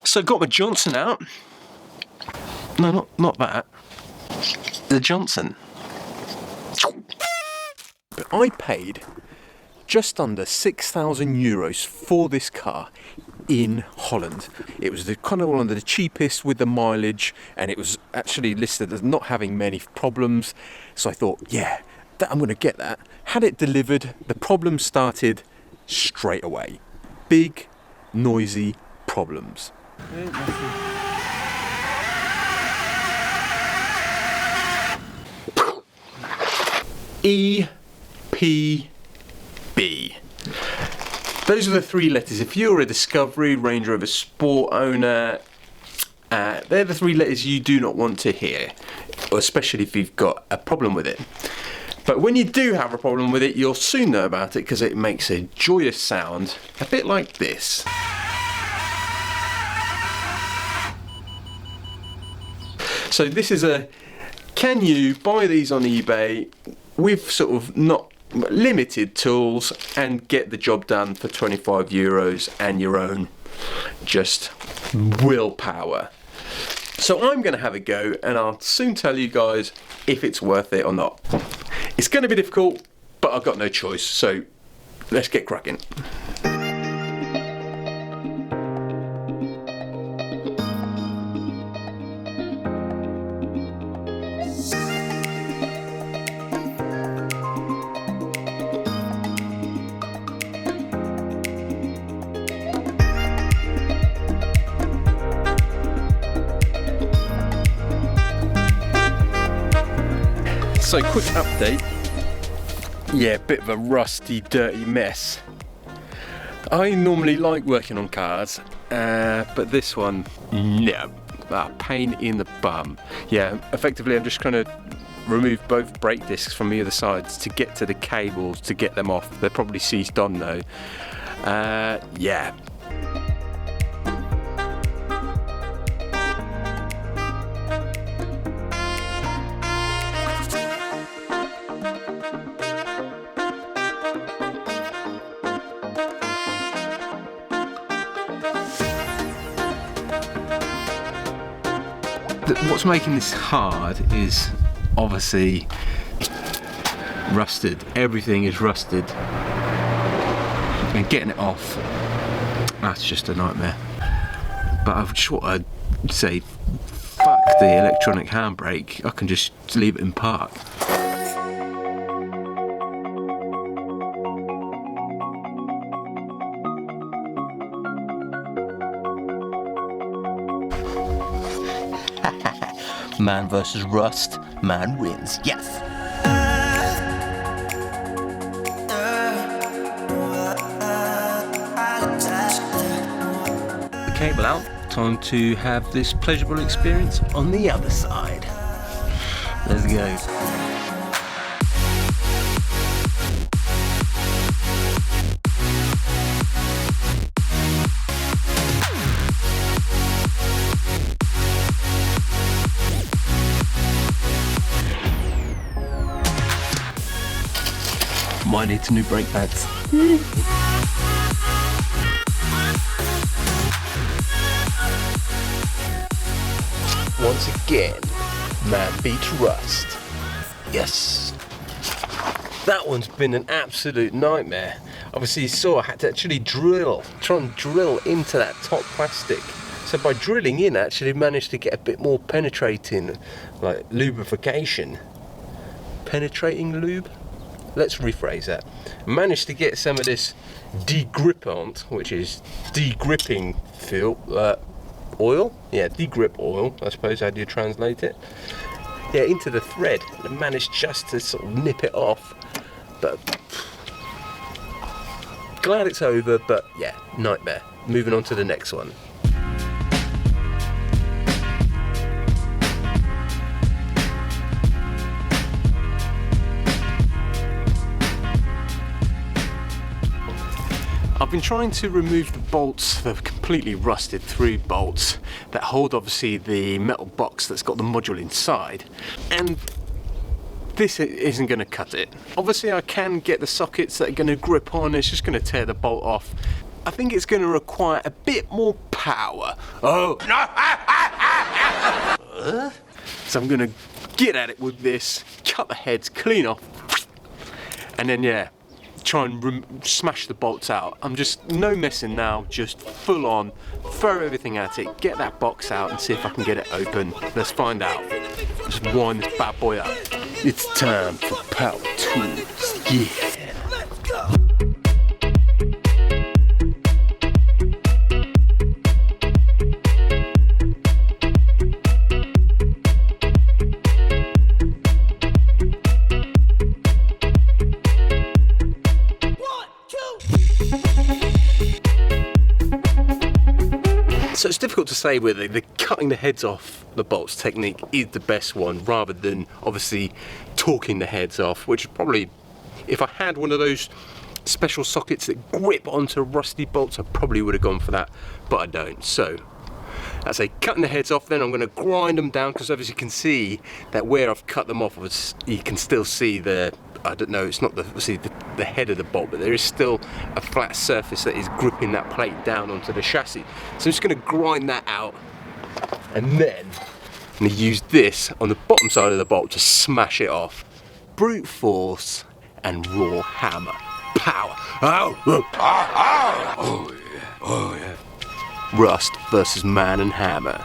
So got my Johnson out. No, not that. The Johnson. But I paid just under €6,000 for this car in Holland. It was the kind of one of the cheapest with the mileage, and it was actually listed as not having many problems. So I thought, yeah, I'm going to get that. Had it delivered, the problem started straight away. Big, noisy problems. EPB. Those are the three letters. If you're a Discovery, Range Rover Sport owner, they're the three letters you do not want to hear, especially if you've got a problem with it. But when you do have a problem with it, you'll soon know about it because it makes a joyous sound, a bit like this. So this is can you buy these on eBay with sort of not limited tools and get the job done for €25 and your own just willpower. So I'm going to have a go, and I'll soon tell you guys if it's worth it or not. It's going to be difficult, but I've got no choice, so let's get cracking. So quick update, yeah, bit of a rusty, dirty mess. I normally like working on cars, but this one, no, pain in the bum. Yeah, effectively I'm just trying to remove both brake discs from the other sides to get to the cables to get them off. They're probably seized on though. Yeah. What's making this hard is obviously rusted. Everything is rusted, and getting it off, that's just a nightmare. But I've just want to say, fuck the electronic handbrake. I can just leave it in park. Man versus rust, man wins. Yes. The cable out. Time to have this pleasurable experience on the other side. Let's go. Might need some new brake pads. Once again, man beats rust. Yes. That one's been an absolute nightmare. Obviously you saw I had to actually try and drill into that top plastic. So by drilling in, I actually managed to get a bit more penetrating, like lubrication. Penetrating lube? Let's rephrase that. Managed to get some of this degrippant, which is degripping oil. Yeah, degrip oil, I suppose, how do you translate it? Yeah, into the thread. And managed just to sort of nip it off. But glad it's over, but yeah, nightmare. Moving on to the next one. I've been trying to remove the bolts, the completely rusted through bolts that hold obviously the metal box that's got the module inside, and this isn't going to cut it. Obviously I can get the sockets that are going to grip on, it's just going to tear the bolt off. I think it's going to require a bit more power. Oh. So I'm gonna get at it with this, cut the heads clean off, and then yeah, try and smash the bolts out. I'm just no messing now, just full on, throw everything at it, get that box out and see if I can get it open. Let's find out. Just wind this bad boy up. It's time for Power Tools. Yeah. Let's go. So it's difficult to say whether the cutting the heads off the bolts technique is the best one, rather than obviously torquing the heads off, which is probably, if I had one of those special sockets that grip onto rusty bolts, I probably would have gone for that, but I don't. So I say cutting the heads off, then I'm going to grind them down, because obviously you can see that where I've cut them off, you can still see the, I don't know, it's not the head of the bolt, but there is still a flat surface that is gripping that plate down onto the chassis. So I'm just going to grind that out, and then I'm going to use this on the bottom side of the bolt to smash it off. Brute force and raw hammer power. Oh yeah. Rust versus man and hammer.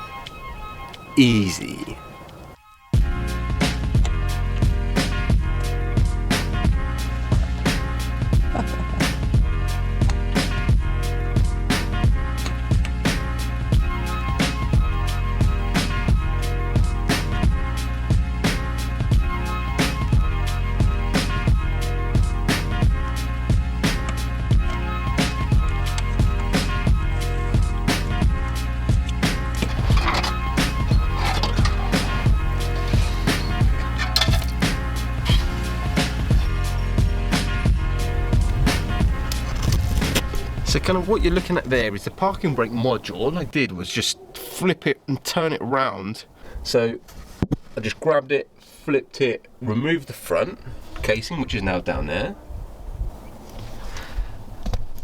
Easy. So kind of what you're looking at there is the parking brake module. All I did was just flip it and turn it around. So I just grabbed it, flipped it, removed the front casing, which is now down there.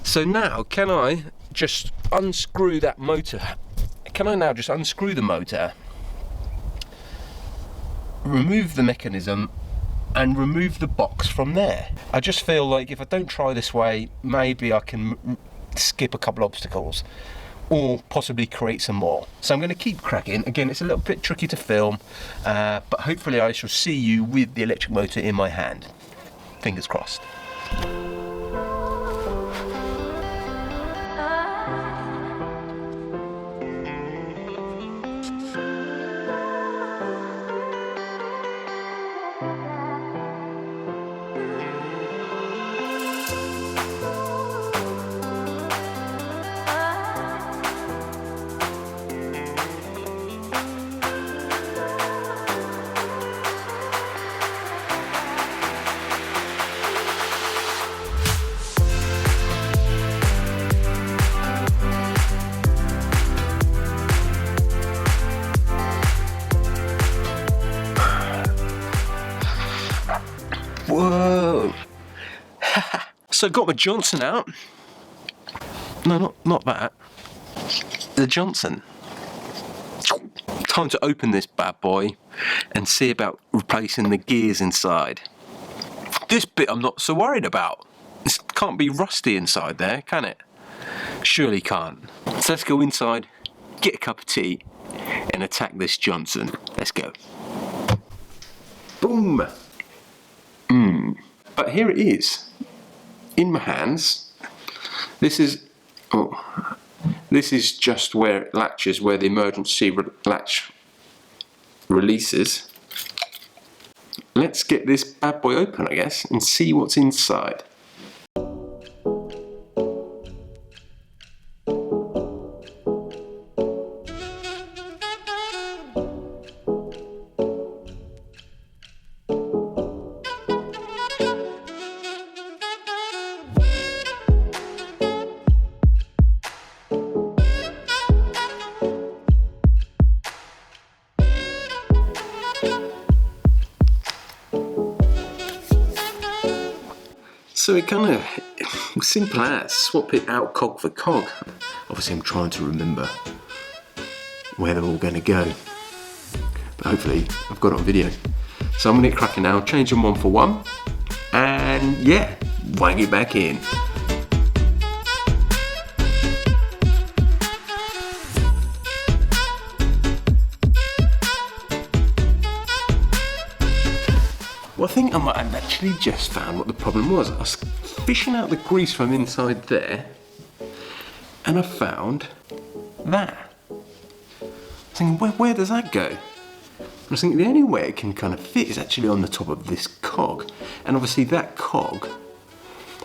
So now, can I just unscrew that motor? Can I now just unscrew the motor, remove the mechanism, and remove the box from there? I just feel like if I don't try this way, maybe I can skip a couple obstacles or possibly create some more. So I'm going to keep cracking. Again, it's a little bit tricky to film, but hopefully I shall see you with the electric motor in my hand. Fingers crossed. Whoa! So got my Johnson out. No, not that. The Johnson. Time to open this bad boy and see about replacing the gears inside. This bit I'm not so worried about. It can't be rusty inside there, can it? Surely can't. So let's go inside, get a cup of tea, and attack this Johnson. Let's go. Boom! But here it is, in my hands. This is just where it latches, where the emergency latch releases. Let's get this bad boy open, I guess, and see what's inside. So it kind of, simple as, swap it out cog for cog. Obviously I'm trying to remember where they're all going to go. But hopefully I've got it on video. So I'm going to get cracking now, change them one for one. And yeah, wang it back in. Well, I think I've actually just found what the problem was. I was fishing out the grease from inside there, and I found that. I was thinking, where does that go? I was thinking the only way it can kind of fit is actually on the top of this cog. And obviously that cog,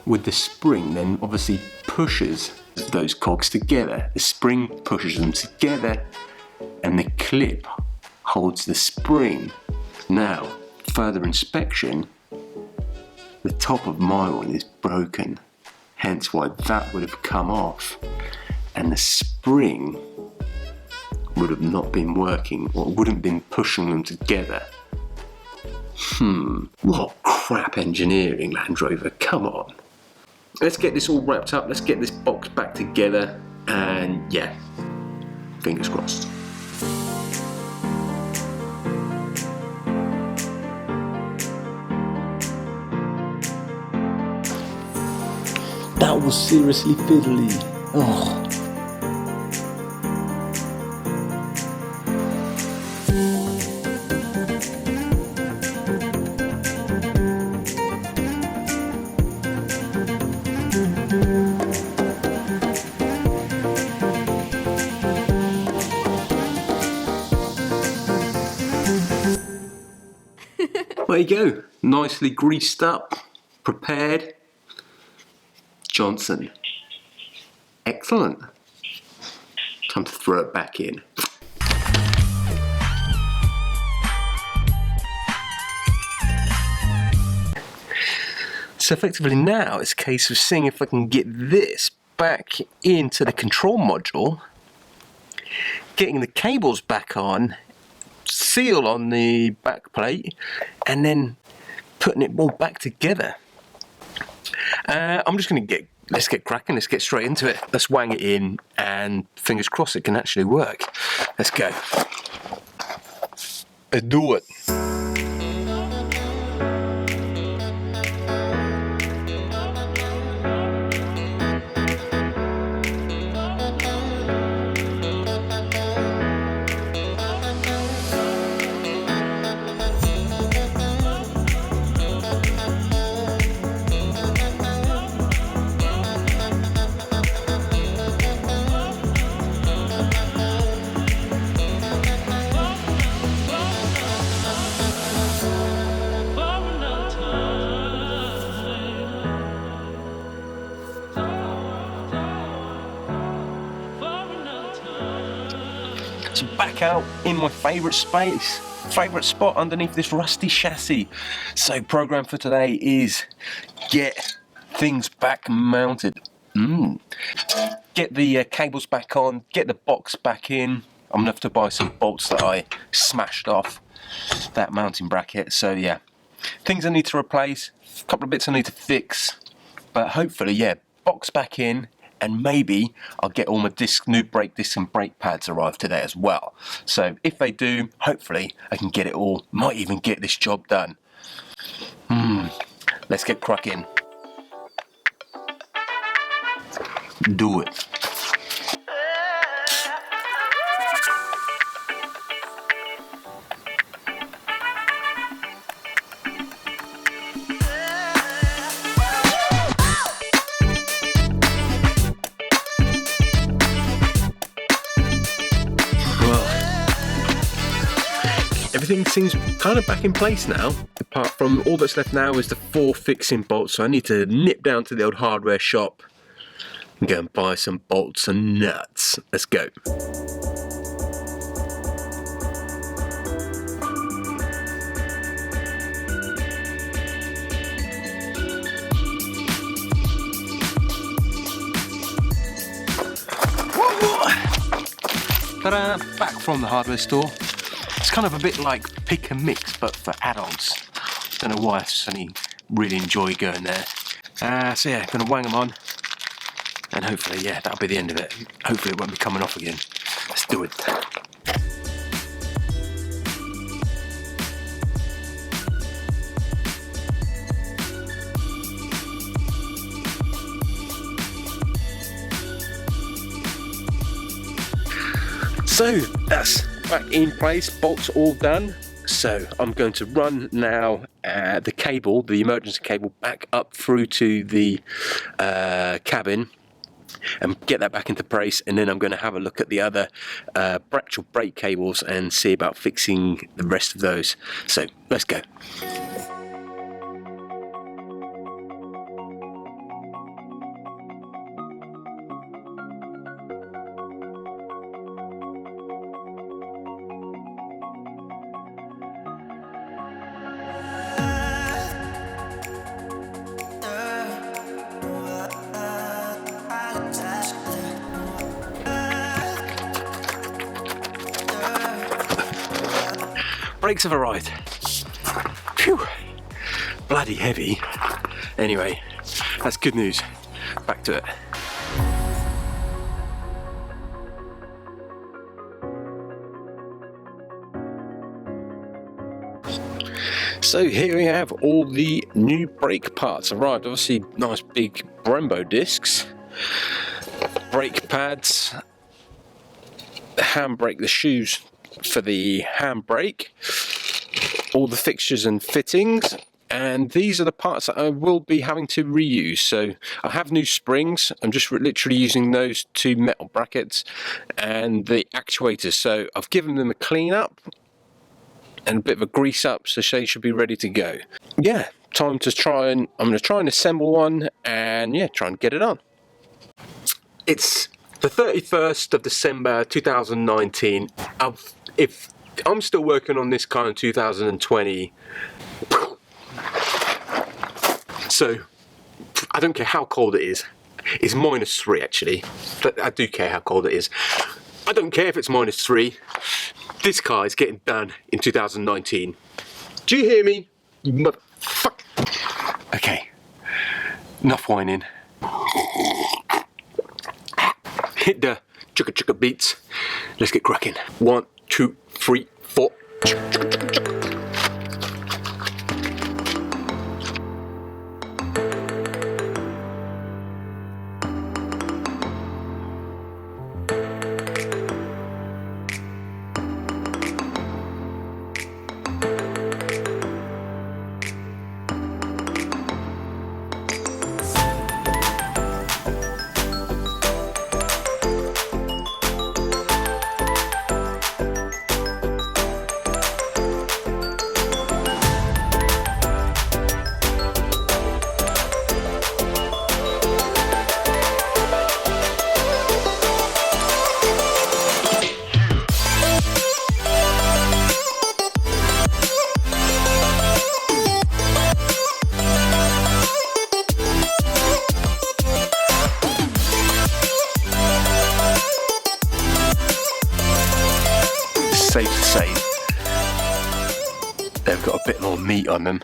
with the spring, then obviously pushes those cogs together. The spring pushes them together, and the clip holds the spring. Now, further inspection, the top of my one is broken, hence why that would have come off, and the spring would have not been working, or wouldn't have been pushing them together. What crap engineering, Land Rover, come on. Let's get this all wrapped up, let's get this box back together, and yeah, fingers crossed. That was seriously fiddly. Oh. There you go, nicely greased up, prepared. Johnson. Excellent. Time to throw it back in. So effectively now it's a case of seeing if I can get this back into the control module, getting the cables back on, seal on the back plate, and then putting it all back together. I'm just going to let's get cracking, let's get straight into it. Let's wang it in and fingers crossed it can actually work. Let's go. Let's do it. So back out in my favourite spot underneath this rusty chassis. So program for today is get things back mounted. Get the cables back on, get the box back in. I'm gonna have to buy some bolts that I smashed off that mounting bracket. So yeah, things I need to replace, a couple of bits I need to fix, but hopefully, yeah, box back in. And maybe I'll get all my new brake discs and brake pads arrive today as well. So if they do, hopefully I can get it all, might even get this job done. Let's get cracking. Do it. Everything seems kind of back in place now, apart from all that's left now is the 4 fixing bolts, so I need to nip down to the old hardware shop and go and buy some bolts and nuts. Let's go. Ta-da! Back from the hardware store. It's kind of a bit like pick and mix, but for adults. Don't know why I suddenly really enjoy going there. So yeah, gonna wang them on, and hopefully, yeah, that'll be the end of it. Hopefully it won't be coming off again. Let's do it. So that's back in place, bolts all done. So I'm going to run now the cable, the emergency cable, back up through to the cabin and get that back into place, and then I'm going to have a look at the other actual brake cables and see about fixing the rest of those. So let's go. Brakes have arrived. Phew, bloody heavy. Anyway, that's good news. Back to it. So here we have all the new brake parts arrived. Obviously nice big Brembo discs, brake pads, the handbrake, the shoes for the handbrake, all the fixtures and fittings, and these are the parts that I will be having to reuse. So I have new springs. I'm just literally using those two metal brackets and the actuators. So I've given them a clean up and a bit of a grease up, so they should be ready to go. Yeah, time to try and I'm going to try and assemble one and yeah, try and get it on. It's the 31st of December 2019. If I'm still working on this car in 2020, so I don't care how cold it is. It's -3 actually, but I do care how cold it is. I don't care if it's -3. This car is getting done in 2019. Do you hear me? You motherfucker. Okay, enough whining. Hit the chugga chugga beats. Let's get cracking. 1, 2, 3, 4. Chugga chugga chugga chugga. Safe to say they've got a bit more meat on them.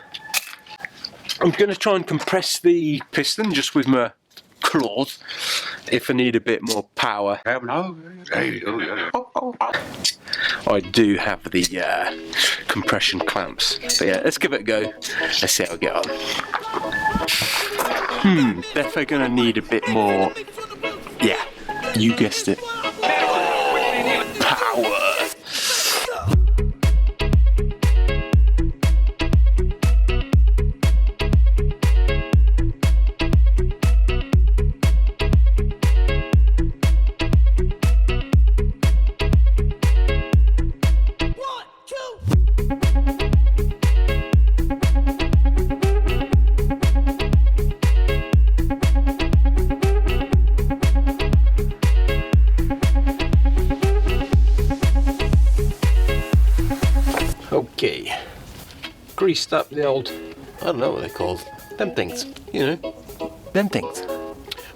I'm going to try and compress the piston just with my claws if I need a bit more power. I do have the compression clamps, but yeah, let's give it a go. Let's see how we get on. Definitely going to need a bit more, yeah, you guessed it, power. Okay, greased up the old, I don't know what they're called, them things, you know, them things.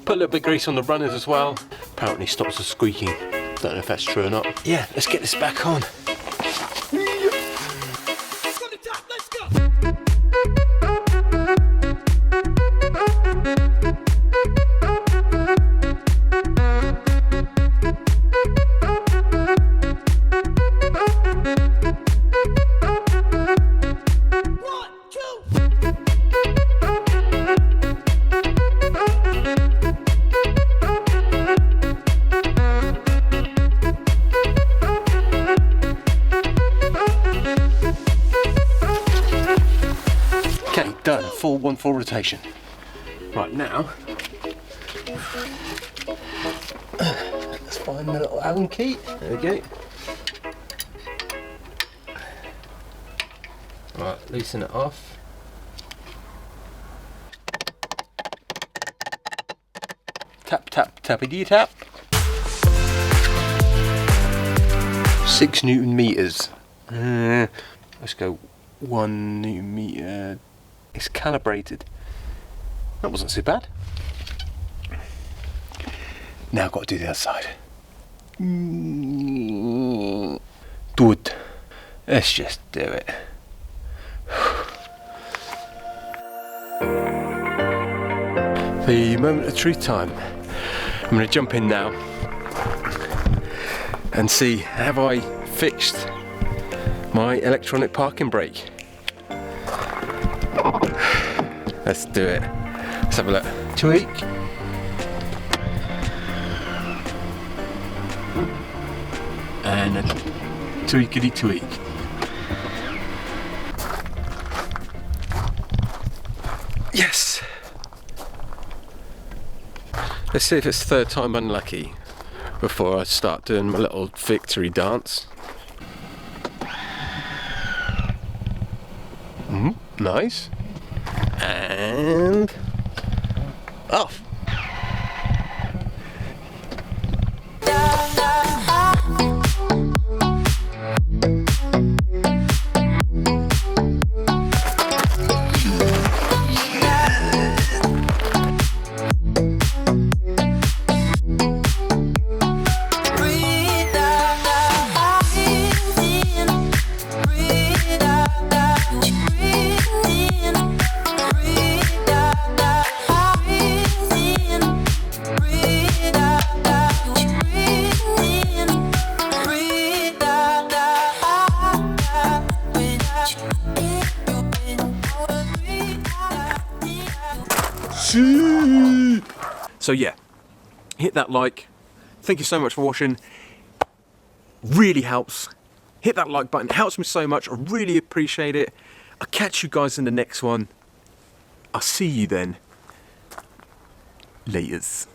Put a little bit of grease on the runners as well, apparently stops the squeaking, don't know if that's true or not. Yeah, let's get this back on. Let's go. full rotation. Right, now let's find the little Allen key. There we go. Right, loosen it off. Tap, tap, tappy tap. 6 Newton meters. Let's go 1 Newton meter. It's calibrated. That wasn't so bad. Now I've got to do the other side. Good. Let's just do it. The moment of truth time. I'm going to jump in now and see, have I fixed my electronic parking brake? Let's do it. Let's have a look. Tweak. And a tweakity tweak. Yes! Let's see if it's third time unlucky before I start doing my little victory dance. Nice. And off. So yeah, hit that like. Thank you so much for watching. Really helps. Hit that like button. It helps me so much. I really appreciate it. I'll catch you guys in the next one. I'll see you then. Laters.